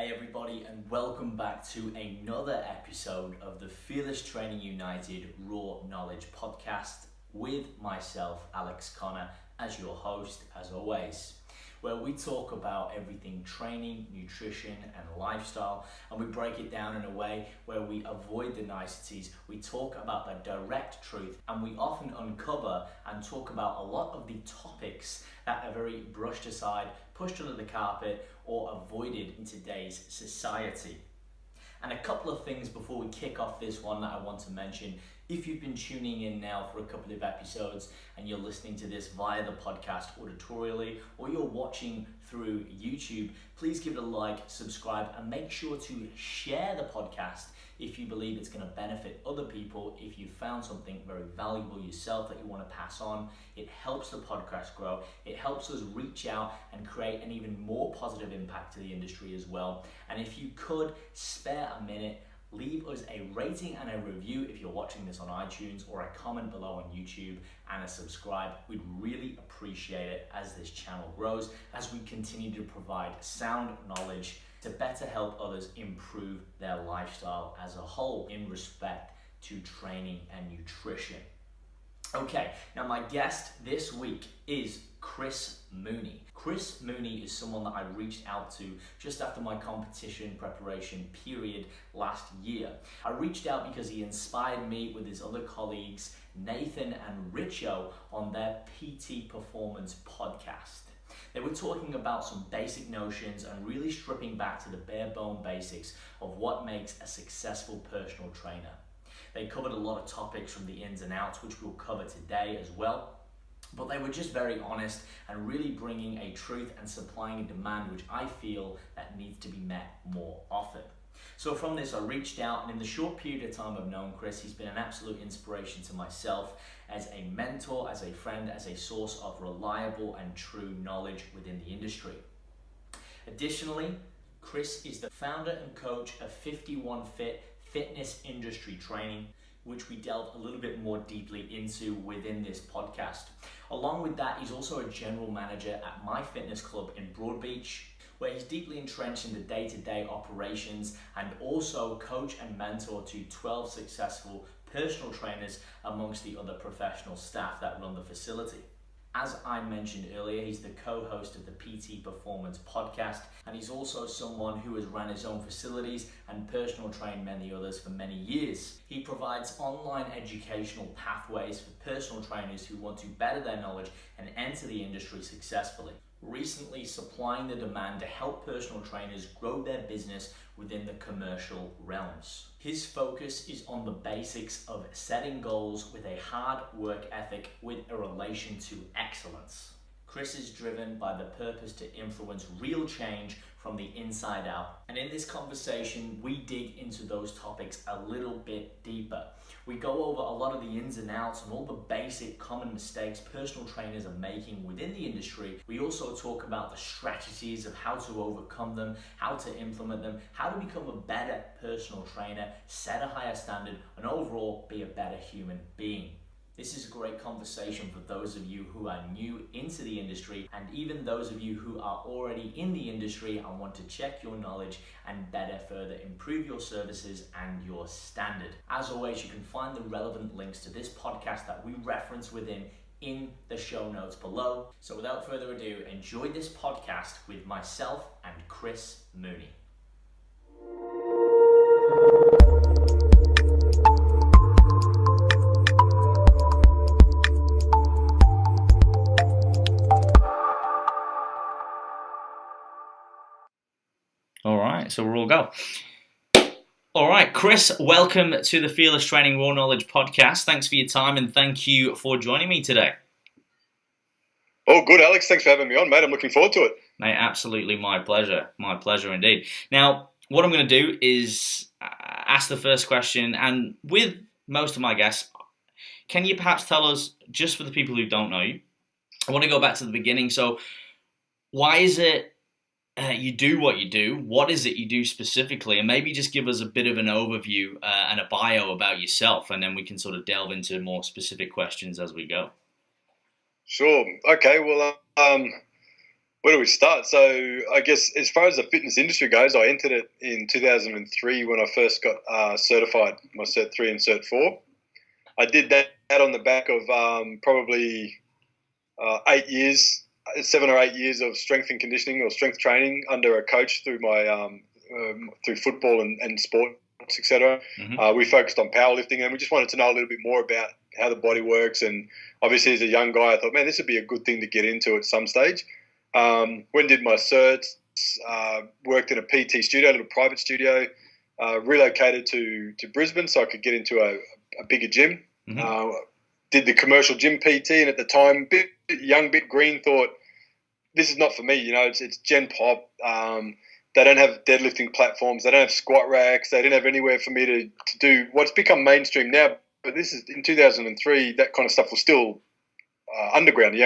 Hey everybody, and welcome back to another episode of the Fearless Training United Raw Knowledge Podcast with myself, Alex Connor, as your host, as always, where we talk about everything training, nutrition, and lifestyle, and we break it down in a way where we avoid the niceties, we talk about the direct truth, and we often uncover and talk about a lot of the topics that are very brushed aside, pushed under the carpet, or avoided in today's society. And a couple of things before we kick off this one that I want to mention. If you've been tuning in now for a couple of episodes and you're listening to this via the podcast auditorially, or you're watching through YouTube, please give it a like, subscribe, and make sure to share the podcast if you believe it's going to benefit other people. If you found something very valuable yourself that you want to pass on, it helps the podcast grow. It helps us reach out and create an even more positive impact to the industry as well. And if you could spare a minute, leave us a rating and a review if you're watching this on iTunes, or a comment below on YouTube, and a subscribe. We'd really appreciate it as this channel grows, as we continue to provide sound knowledge to better help others improve their lifestyle as a whole in respect to training and nutrition. Okay, now my guest this week is Chris Mooney. Chris Mooney is someone that I reached out to just after my competition preparation period last year. I reached out because he inspired me with his other colleagues, Nathan and Richo, on their PT Performance podcast. They were talking about some basic notions and really stripping back to the bare bone basics of what makes a successful personal trainer. They covered a lot of topics from the ins and outs, which we'll cover today as well. But they were just very honest and really bringing a truth and supplying a demand which I feel that needs to be met more often. So from this, I reached out, and in the short period of time I've known Chris, he's been an absolute inspiration to myself as a mentor, as a friend, as a source of reliable and true knowledge within the industry. Additionally, Chris is the founder and coach of 51 Fit Fitness Industry Training, which we delve a little bit more deeply into within this podcast. Along with that, he's also a general manager at My Fitness Club in Broadbeach, where he's deeply entrenched in the day-to-day operations, and also coach and mentor to 12 successful personal trainers amongst the other professional staff that run the facility. As I mentioned earlier, he's the co-host of the PT Performance podcast, and he's also someone who has ran his own facilities and personal trained many others for many years. He provides online educational pathways for personal trainers who want to better their knowledge and enter the industry successfully, recently supplying the demand to help personal trainers grow their business within the commercial realms. His focus is on the basics of setting goals with a hard work ethic with a relation to excellence. Chris is driven by the purpose to influence real change from the inside out. And in this conversation, we dig into those topics a little bit deeper. We go over a lot of the ins and outs and all the basic common mistakes personal trainers are making within the industry. We also talk about the strategies of how to overcome them, how to implement them, how to become a better personal trainer, set a higher standard, and overall be a better human being. This is a great conversation for those of you who are new into the industry, and even those of you who are already in the industry and want to check your knowledge and better further improve your services and your standard. As always, you can find the relevant links to this podcast that we reference within in the show notes below. So without further ado, enjoy this podcast with myself and Chris Mooney. All right, so we'll all go. All right, Chris, welcome to the Fearless Training Raw Knowledge Podcast. Thanks for your time, and thank you for joining me today. Oh, good, Alex. Thanks for having me on, mate. I'm looking forward to it. Mate, absolutely my pleasure. My pleasure indeed. Now, what I'm going to do is ask the first question, and with most of my guests, can you perhaps tell us, just for the people who don't know you, I want to go back to the beginning. So why is it you do what you do? What is it you do specifically? And maybe just give us a bit of an overview and a bio about yourself, and then we can sort of delve into more specific questions as we go. Sure. Okay. Well, Where do we start? So I guess as far as the fitness industry goes, I entered it in 2003 when I first got certified, my Cert 3 and Cert 4. I did that on the back of probably 7 or 8 years of strength and conditioning or strength training under a coach through my through football and sports, etc. Mm-hmm. We focused on powerlifting, and we just wanted to know a little bit more about how the body works. And obviously, as a young guy, I thought, man, this would be a good thing to get into at some stage. When did my certs, worked in a PT studio, a little private studio, relocated to Brisbane so I could get into a bigger gym. Mm-hmm. Did the commercial gym PT, and at the time, bit young, bit green, thought, this is not for me. It's Gen Pop. They don't have deadlifting platforms. They don't have squat racks. They didn't have anywhere for me to do what's become mainstream now. But this is in 2003. That kind of stuff was still underground.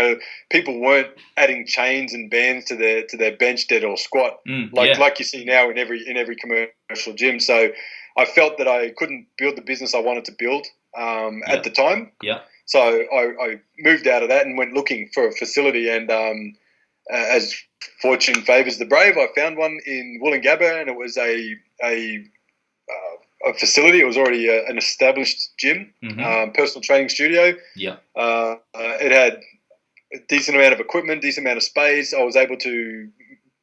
People weren't adding chains and bands to their bench dead or squat like you see now in every commercial gym. So I felt that I couldn't build the business I wanted to build at the time. Yeah. So I moved out of that and went looking for a facility. And as fortune favours the brave, I found one in Woolloongabba, and it was a facility. It was already an established gym, personal training studio. Yeah. It had a decent amount of equipment, decent amount of space. I was able to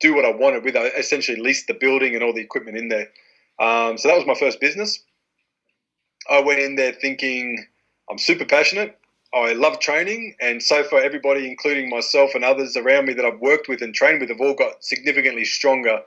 do what I wanted with. I essentially leased the building and all the equipment in there. So that was my first business. I went in there thinking, I'm super passionate. I love training, and so far everybody, including myself and others around me that I've worked with and trained with, have all got significantly stronger,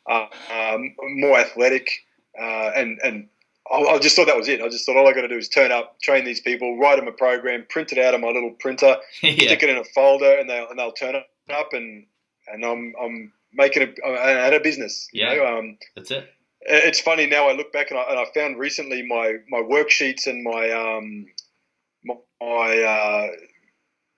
more athletic, and I just thought that was it. I just thought all I got to do is turn up, train these people, write them a program, print it out on my little printer, stick it in a folder, and they'll turn up, and I'm making I had a business. That's it. It's funny now. I look back and I found recently my worksheets and my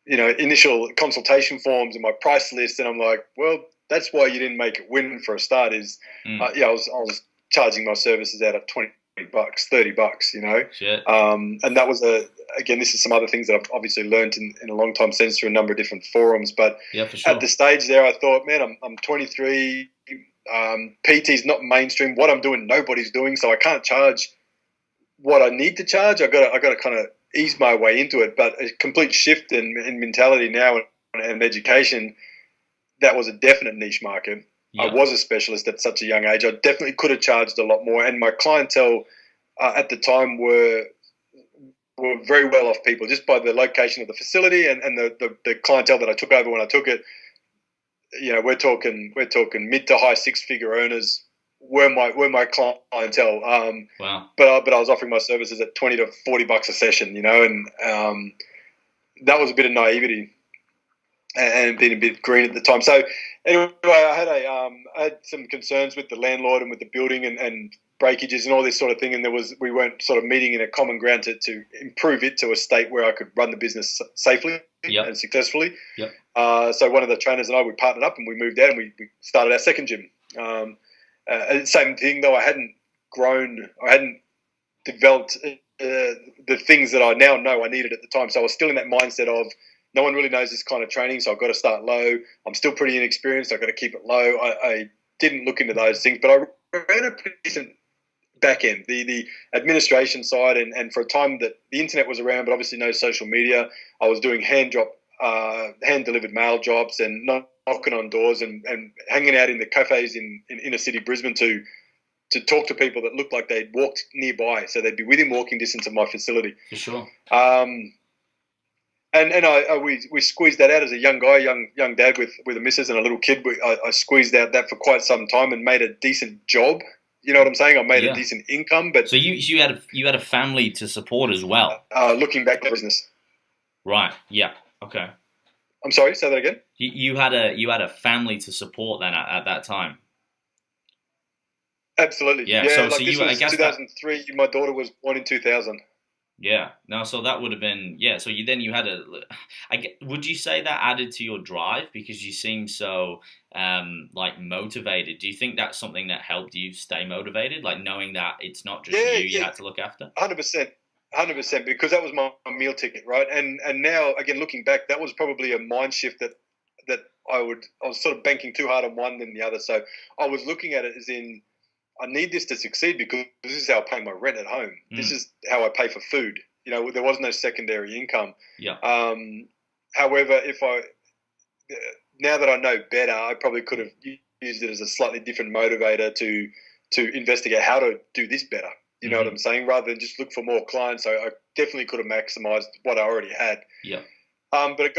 initial consultation forms and my price list, and I'm like, well, that's why you didn't make it win for a start. I was charging my services out of $20, $30, Shit. And that was this is some other things that I've obviously learned in a long time since through a number of different forums. But yeah, for sure. At the stage there, I thought, man, I'm 23. PT's not mainstream. What I'm doing, nobody's doing, so I can't charge what I need to charge. I got to kind of ease my way into it. But a complete shift in mentality now and education, that was a definite niche market. Yeah. I was a specialist at such a young age. I definitely could have charged a lot more, and my clientele at the time were very well off people just by the location of the facility and the clientele that I took over when I took it. We're talking mid to high six-figure earners were my clientele. Wow. But I was offering my services at $20 to $40 a session, and that was a bit of naivety and being a bit green at the time. So anyway, I had some concerns with the landlord and with the building and breakages and all this sort of thing, and we weren't sort of meeting in a common ground to improve it to a state where I could run the business safely and successfully. Yep. So one of the trainers and I, we partnered up and we moved out and we started our second gym. Same thing though, I hadn't developed the things that I now know I needed at the time. So I was still in that mindset of no one really knows this kind of training, so I've got to start low. I'm still pretty inexperienced. I've got to keep it low. I didn't look into those things, but I ran a pretty decent back end, the administration side, and for a time that the internet was around, but obviously no social media. I was doing hand delivered mail jobs and knocking on doors and hanging out in the cafes in inner city Brisbane to talk to people that looked like they'd walked nearby, so they'd be within walking distance of my facility. For sure. And we squeezed that out as a young guy, young dad with a missus and a little kid. I squeezed out that for quite some time and made a decent job. You know what I'm saying? I made a decent income, but so you had a family to support as well. Looking back at business, right? Yeah. Okay. I'm sorry. Say that again. You had a family to support then at that time. Absolutely. Yeah. So you, I guess 2003. My daughter was born in 2000. Yeah. No. So that would have been So you had would you say that added to your drive because you seem so motivated? Do you think that's something that helped you stay motivated, like knowing that it's not just you had to look after? 100%, because that was my meal ticket, right? And now again looking back, that was probably a mind shift that I was sort of banking too hard on one than the other. So I was looking at it as in, I need this to succeed because this is how I pay my rent at home. This is how I pay for food. There was no secondary income. Yeah. However, now that I know better, I probably could have used it as a slightly different motivator to investigate how to do this better. You know what I'm saying? Rather than just look for more clients, I definitely could have maximized what I already had. Yeah. But it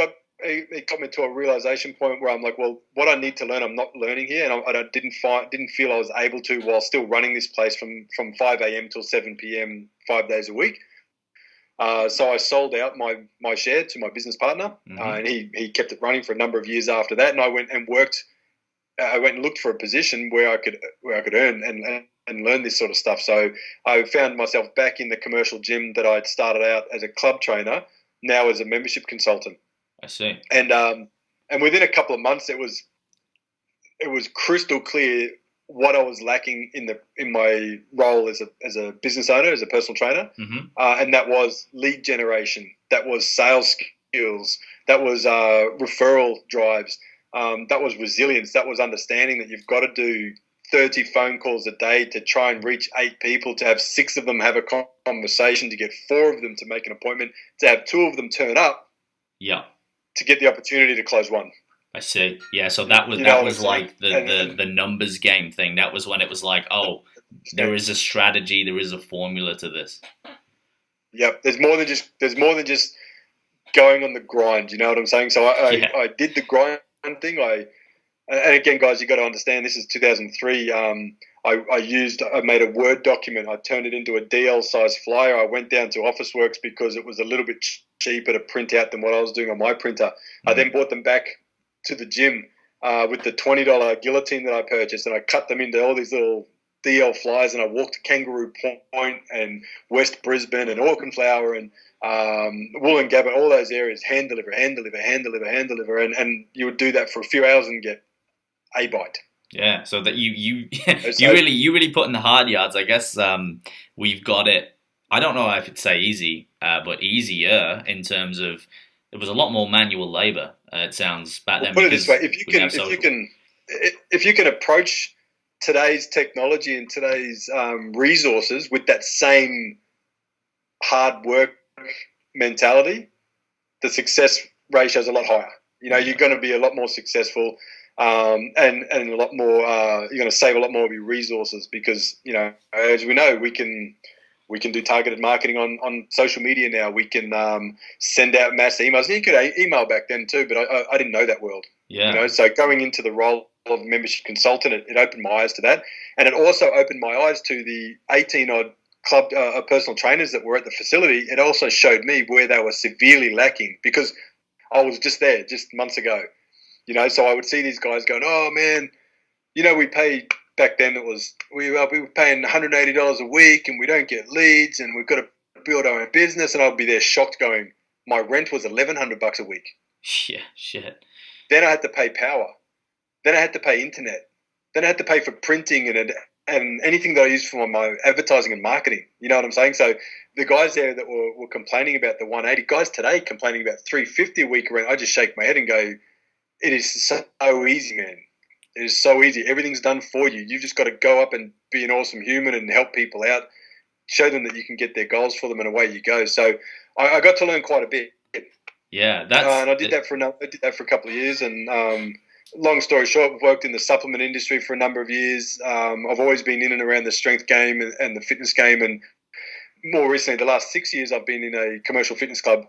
got me to a realization point where I'm like, well, what I need to learn, I'm not learning here, and I didn't feel I was able to while still running this place from 5 a.m. till 7 p.m. 5 days a week. So I sold out my share to my business partner, and he kept it running for a number of years after that. And I went and worked. I went and looked for a position where I could earn and learn this sort of stuff. So I found myself back in the commercial gym that I'd started out as a club trainer, now as a membership consultant. I see. And within a couple of months, it was crystal clear what I was lacking in my role as a business owner, as a personal trainer, and that was lead generation, that was sales skills, that was referral drives, that was resilience, that was understanding that you've got to do 30 phone calls a day to try and reach 8 people, to have 6 of them have a conversation, to get 4 of them to make an appointment, to have 2 of them turn up, to get the opportunity to close 1. I see. Yeah, so that was like the numbers game thing. That was when it was like, oh, there is a strategy, there is a formula to this. Yep, there's more than just going on the grind. You know what I'm saying? So I did the grind thing. And again, guys, you got to understand, this is 2003. I made a Word document. I turned it into a DL size flyer. I went down to Officeworks because it was a little bit cheaper to print out than what I was doing on my printer. I then brought them back to the gym with the $20 guillotine that I purchased, and I cut them into all these little DL flyers, and I walked to Kangaroo Point and West Brisbane and Auchenflower and Wollongabba, all those areas, hand deliver, and you would do that for a few hours and get a bite. Yeah, so that you really put in the hard yards. I guess we've got it. I don't know if I'd say easy, but easier in terms of there was a lot more manual labor. It sounds back then. Put it this way: if you can approach today's technology and today's resources with that same hard work mentality, the success ratio is a lot higher. You're going to be a lot more successful. And a lot more. You're going to save a lot more of your resources because as we know, we can do targeted marketing on social media now. We can send out mass emails. You could email back then too, but I didn't know that world. Yeah. So going into the role of membership consultant, it opened my eyes to that, and it also opened my eyes to the 18 odd club personal trainers that were at the facility. It also showed me where they were severely lacking because I was just there just months ago. So I would see these guys going, oh, man, we pay back then. We were paying $180 a week and we don't get leads and we've got to build our own business. And I'd be there shocked going, my rent was $1,100 a week. Yeah, shit. Then I had to pay power. Then I had to pay internet. Then I had to pay for printing and anything that I used for my advertising and marketing. You know what I'm saying? So the guys there that were complaining about the 180, guys today complaining about $350 a week rent, I just shake my head and go, it is so easy, man. It is so easy. Everything's done for you. You've just got to go up and be an awesome human and help people out, show them that you can get their goals for them, and away you go. So I got to learn quite a bit. Yeah, and I did that for a couple of years. And long story short, I've worked in the supplement industry for a number of years. I've always been in and around the strength game and the fitness game. And more recently, the last 6 years, I've been in a commercial fitness club.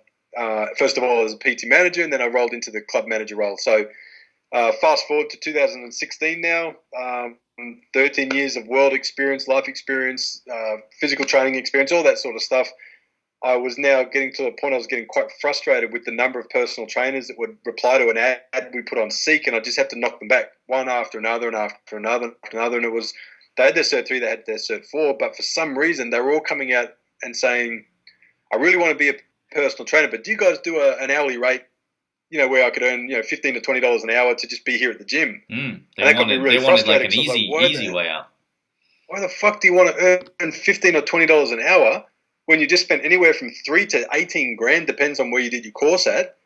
First of all as a PT manager, and then I rolled into the club manager role. So fast forward to 2016 now, 13 years of world experience, life experience, physical training experience, all that sort of stuff. I was now getting to the point I was getting quite frustrated with the number of personal trainers that would reply to an ad we put on Physique, and I just have to knock them back one after another and after another after another. And it was, they had their Cert 3, they had their Cert 4, but for some reason they were all coming out and saying, I really want to be a personal trainer, but do you guys do an hourly rate, where I could earn, $15 to $20 an hour to just be here at the gym? They wanted like an easy way out. Why the fuck do you want to earn $15 or $20 an hour when you just spent anywhere from $3 to $18 grand, depends on where you did your course at,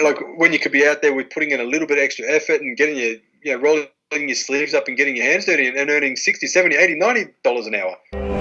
like when you could be out there with putting in a little bit of extra effort and getting rolling your sleeves up and getting your hands dirty and earning $60, $70, $80, $90 an hour.